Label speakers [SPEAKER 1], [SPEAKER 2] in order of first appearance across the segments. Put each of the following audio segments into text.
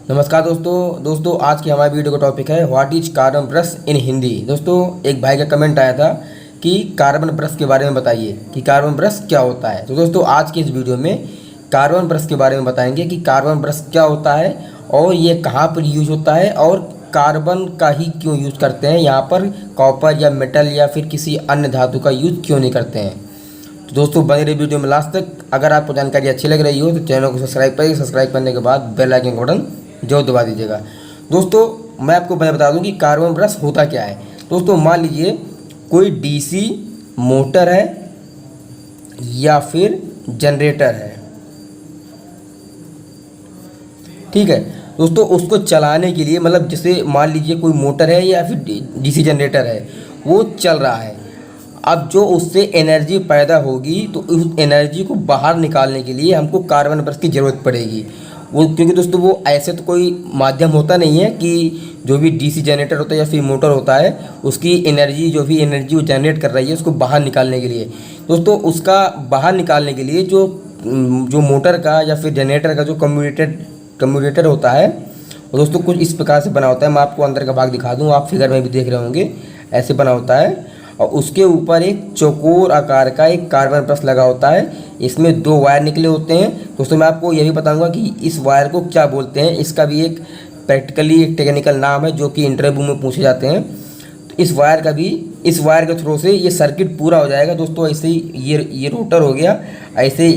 [SPEAKER 1] नमस्कार दोस्तों आज की हमारी वीडियो का टॉपिक है व्हाट इज कार्बन ब्रश इन हिंदी। दोस्तों एक भाई का कमेंट आया था कि कार्बन ब्रश के बारे में बताइए कि कार्बन ब्रश क्या होता है। तो दोस्तों आज की इस वीडियो में कार्बन ब्रश के बारे में बताएंगे कि कार्बन ब्रश क्या होता है और ये कहाँ पर यूज होता है और कार्बन का ही क्यों यूज़ करते हैं, यहाँ पर कॉपर या मेटल या फिर किसी अन्य धातु का यूज़ क्यों नहीं करते हैं। तो दोस्तों बने रहिए वीडियो में लास्ट तक। अगर आपको जानकारी अच्छी लग रही हो तो चैनल को सब्सक्राइब करिए। सब्सक्राइब करने के बाद बेल आइकन का बटन जरूर दबा दीजिएगा। दोस्तों मैं आपको बता दूं कि कार्बन ब्रश होता क्या है। दोस्तों मान लीजिए कोई डीसी मोटर है या फिर जनरेटर है, ठीक है दोस्तों। उसको चलाने के लिए मतलब जैसे मान लीजिए कोई मोटर है या फिर डीसी जनरेटर है, वो चल रहा है। अब जो उससे एनर्जी पैदा होगी तो उस एनर्जी को बाहर निकालने के लिए हमको कार्बन ब्रश की ज़रूरत पड़ेगी। वो क्योंकि दोस्तों वो ऐसे तो कोई माध्यम होता नहीं है कि जो भी डीसी जनरेटर होता है या फिर मोटर होता है उसकी एनर्जी जो भी एनर्जी वो जनरेट कर रही है उसको बाहर निकालने के लिए, दोस्तों उसका बाहर निकालने के लिए जो मोटर का या फिर जनरेटर का जो कम्यूटेटर होता है वो दोस्तों कुछ इस प्रकार से बना होता है। मैं आपको अंदर का भाग दिखा दूँ, आप फिगर में भी देख रहे होंगे, ऐसे बना होता है। और उसके ऊपर एक चौकोर आकार का एक कार्बन ब्रश लगा होता है। इसमें दो वायर निकले होते हैं। दोस्तों मैं आपको यह भी बताऊंगा कि इस वायर को क्या बोलते हैं। इसका भी एक प्रैक्टिकली एक टेक्निकल नाम है जो कि इंटरव्यू में पूछे जाते हैं। तो इस वायर के थ्रू से ये सर्किट पूरा हो जाएगा। दोस्तों ऐसे ही ये रोटर हो गया, ऐसे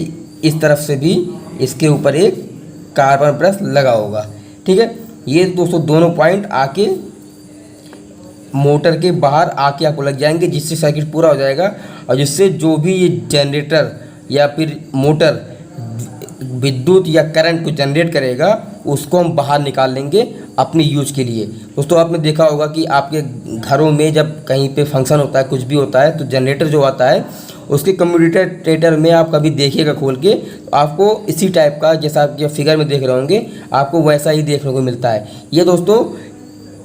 [SPEAKER 1] इस तरफ से भी इसके ऊपर एक कार्बन ब्रश लगा होगा, ठीक है। ये दोस्तों दोनों पॉइंट आके मोटर के बाहर आके आपको लग जाएंगे, जिससे सर्किट पूरा हो जाएगा और जिससे जो भी ये जनरेटर या फिर मोटर विद्युत या करंट को जनरेट करेगा उसको हम बाहर निकाल लेंगे अपने यूज के लिए। दोस्तों आपने देखा होगा कि आपके घरों में जब कहीं पे फंक्शन होता है, कुछ भी होता है, तो जनरेटर जो आता है उसके कम्यूटेटर में आप कभी देखिएगा खोल के, तो आपको इसी टाइप का जैसा आप फिगर में देख रहे होंगे आपको वैसा ही देखने को मिलता है। ये दोस्तों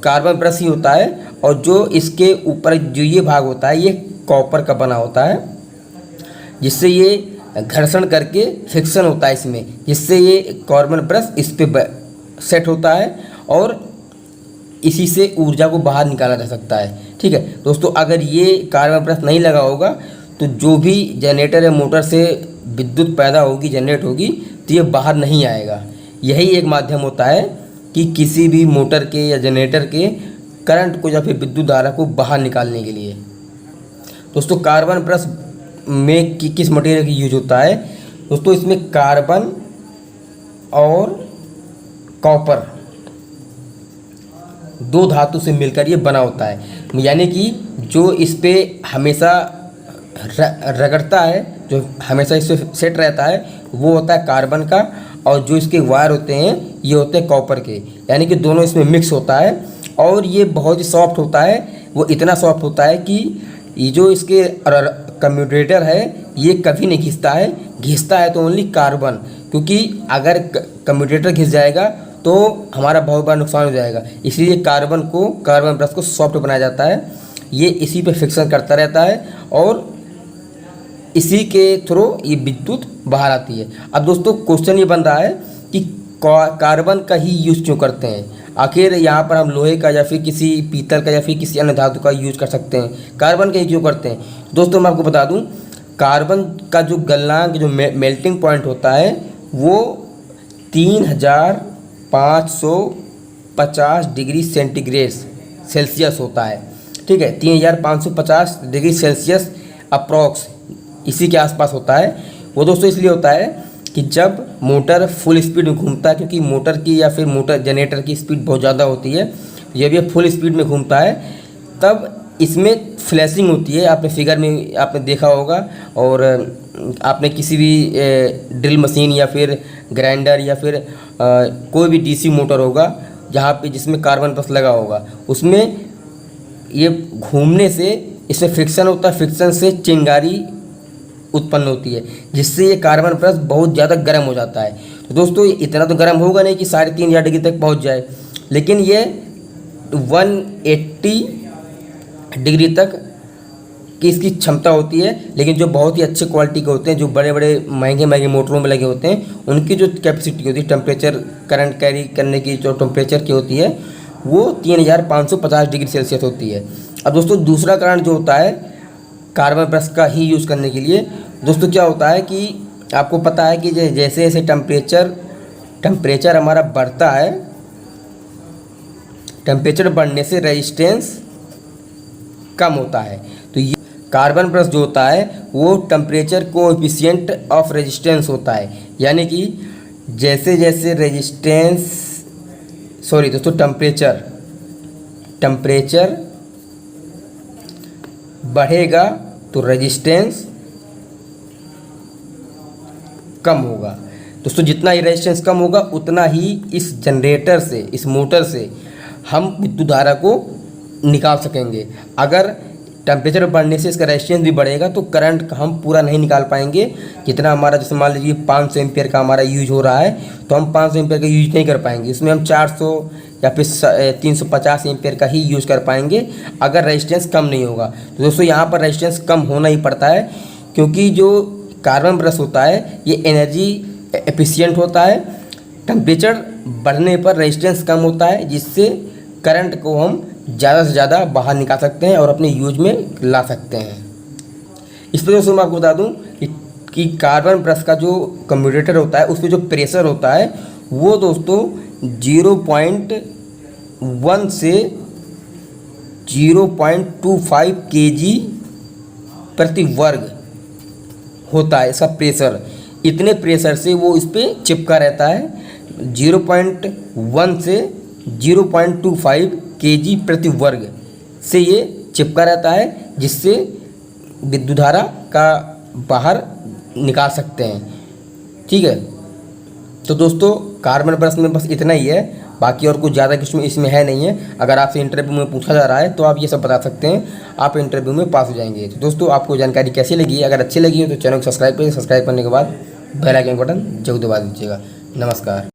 [SPEAKER 1] कार्बन ब्रश ही होता है और जो इसके ऊपर जो ये भाग होता है ये कॉपर का बना होता है, जिससे ये घर्षण करके फ्रिक्शन होता है इसमें, जिससे ये कार्बन ब्रश इस पे सेट होता है और इसी से ऊर्जा को बाहर निकाला जा सकता है, ठीक है दोस्तों। अगर ये कार्बन ब्रश नहीं लगा होगा तो जो भी जनरेटर या मोटर से विद्युत पैदा होगी, जनरेट होगी, तो ये बाहर नहीं आएगा। यही एक माध्यम होता है कि किसी भी मोटर के या जनरेटर के करंट को या फिर विद्युत धारा को बाहर निकालने के लिए। दोस्तों कार्बन ब्रश में किस मटेरियल की यूज होता है। दोस्तों इसमें कार्बन और कॉपर दो धातु से मिलकर ये बना होता है, यानी कि जो इस पे हमेशा रगड़ता है, जो हमेशा इस पे सेट रहता है, वो होता है कार्बन का, और जो इसके वायर होते हैं ये होते हैं कॉपर के, यानी कि दोनों इसमें मिक्स होता है। और ये बहुत ही सॉफ्ट होता है, वो इतना सॉफ्ट होता है कि ये जो इसके कम्यूटेटर है ये कभी नहीं घिसता है तो ओनली कार्बन, क्योंकि अगर कम्यूटेटर घिस जाएगा तो हमारा बहुत बड़ा नुकसान हो जाएगा। इसलिए कार्बन ब्रश को सॉफ्ट बनाया जाता है। ये इसी पे फिक्सन करता रहता है और इसी के थ्रू ये विद्युत बाहर आती है। अब दोस्तों क्वेश्चन ये बन रहा है कि कार्बन का ही यूज़ क्यों करते हैं। आखिर यहाँ पर हम लोहे का या फिर किसी पीतल का या फिर किसी अन्य धातु का यूज कर सकते हैं, कार्बन का ही क्यों करते हैं। दोस्तों मैं आपको बता दूं, कार्बन का जो गलनांक जो मेल्टिंग पॉइंट होता है वो 3550 डिग्री सेल्सियस होता है, ठीक है। 3550 डिग्री सेल्सियस अप्रॉक्स इसी के आसपास होता है। वो दोस्तों इसलिए होता है कि जब मोटर फुल स्पीड में घूमता है, क्योंकि मोटर की या फिर मोटर जनरेटर की स्पीड बहुत ज़्यादा होती है, जब ये फुल स्पीड में घूमता है तब इसमें फ्लैशिंग होती है। आपने फिगर में आपने देखा होगा, और आपने किसी भी ड्रिल मशीन या फिर ग्राइंडर या फिर कोई भी डीसी मोटर होगा जहाँ पे जिसमें कार्बन ब्रश लगा होगा, उसमें ये घूमने से इसमें फ्रिक्शन होता है, फ्रिक्शन से चिंगारी उत्पन्न होती है, जिससे ये कार्बन ब्रश बहुत ज़्यादा गर्म हो जाता है। तो दोस्तों इतना तो गर्म होगा नहीं कि 3500 डिग्री तक पहुंच जाए, लेकिन ये 180 डिग्री तक की इसकी क्षमता होती है, लेकिन जो बहुत ही अच्छे क्वालिटी के होते हैं, जो बड़े बड़े महंगे महंगे मोटरों में लगे होते हैं, उनकी जो कैपेसिटी होती है टेम्परेचर करंट कैरी करने की जो टेम्परेचर की होती है वो 3550 डिग्री सेल्सियस होती है। अब दोस्तों दूसरा कारण जो होता है कार्बन ब्रश का ही यूज़ करने के लिए, दोस्तों क्या होता है कि आपको पता है कि जैसे जैसे टेम्परेचर हमारा बढ़ता है, टेम्परेचर बढ़ने से रेजिस्टेंस कम होता है। तो ये कार्बन ब्रश जो होता है वो टेम्परेचर कोएफिशिएंट ऑफ रेजिस्टेंस होता है, यानी कि जैसे जैसे टेम्परेचर बढ़ेगा तो रेजिस्टेंस कम होगा। दोस्तों जितना ही रेजिस्टेंस कम होगा उतना ही इस जनरेटर से, इस मोटर से हम विद्युत धारा को निकाल सकेंगे। अगर टेम्परेचर बढ़ने से इसका रेजिस्टेंस भी बढ़ेगा तो करंट हम पूरा नहीं निकाल पाएंगे। जितना हमारा, जैसे मान लीजिए 500 एम्पियर का हमारा यूज हो रहा है, तो हम 500 एम्पियर का यूज नहीं कर पाएंगे, इसमें हम 400 या फिर 350 एम्पियर का ही यूज़ कर पाएंगे अगर रेजिस्टेंस कम नहीं होगा। तो दोस्तों यहाँ पर रेजिस्टेंस कम होना ही पड़ता है, क्योंकि जो कार्बन ब्रश होता है ये एनर्जी एफिशिएंट होता है। टेम्परेचर बढ़ने पर रेजिस्टेंस कम होता है, जिससे करंट को हम ज़्यादा से ज़्यादा बाहर निकाल सकते हैं और अपने यूज में ला सकते हैं। इस पर दोस्तों मैं आपको बता दूं कि कार्बन ब्रश का जो कम्यूटेटर होता है उस पर जो प्रेशर होता है वो दोस्तों 0.1 से 0.25 kg प्रति वर्ग होता है इसका प्रेशर। इतने प्रेशर से वो इस पर चिपका रहता है, 0.1 से 0.25 kg प्रति वर्ग से ये चिपका रहता है, जिससे विद्युत धारा का बाहर निकाल सकते हैं। ठीक है, तो दोस्तों कार्बन ब्रश में बस इतना ही है, बाकी और कुछ ज़्यादा कुछ इसमें है नहीं है। अगर आपसे इंटरव्यू में पूछा जा रहा है तो आप ये सब बता सकते हैं, आप इंटरव्यू में पास हो जाएंगे। तो दोस्तों आपको जानकारी कैसी लगी? अगर अच्छी लगी हो तो चैनल को सब्सक्राइब करिए, सब्सक्राइब करने के बाद बेल आइकन बटन जरूर दबा दीजिएगा। नमस्कार।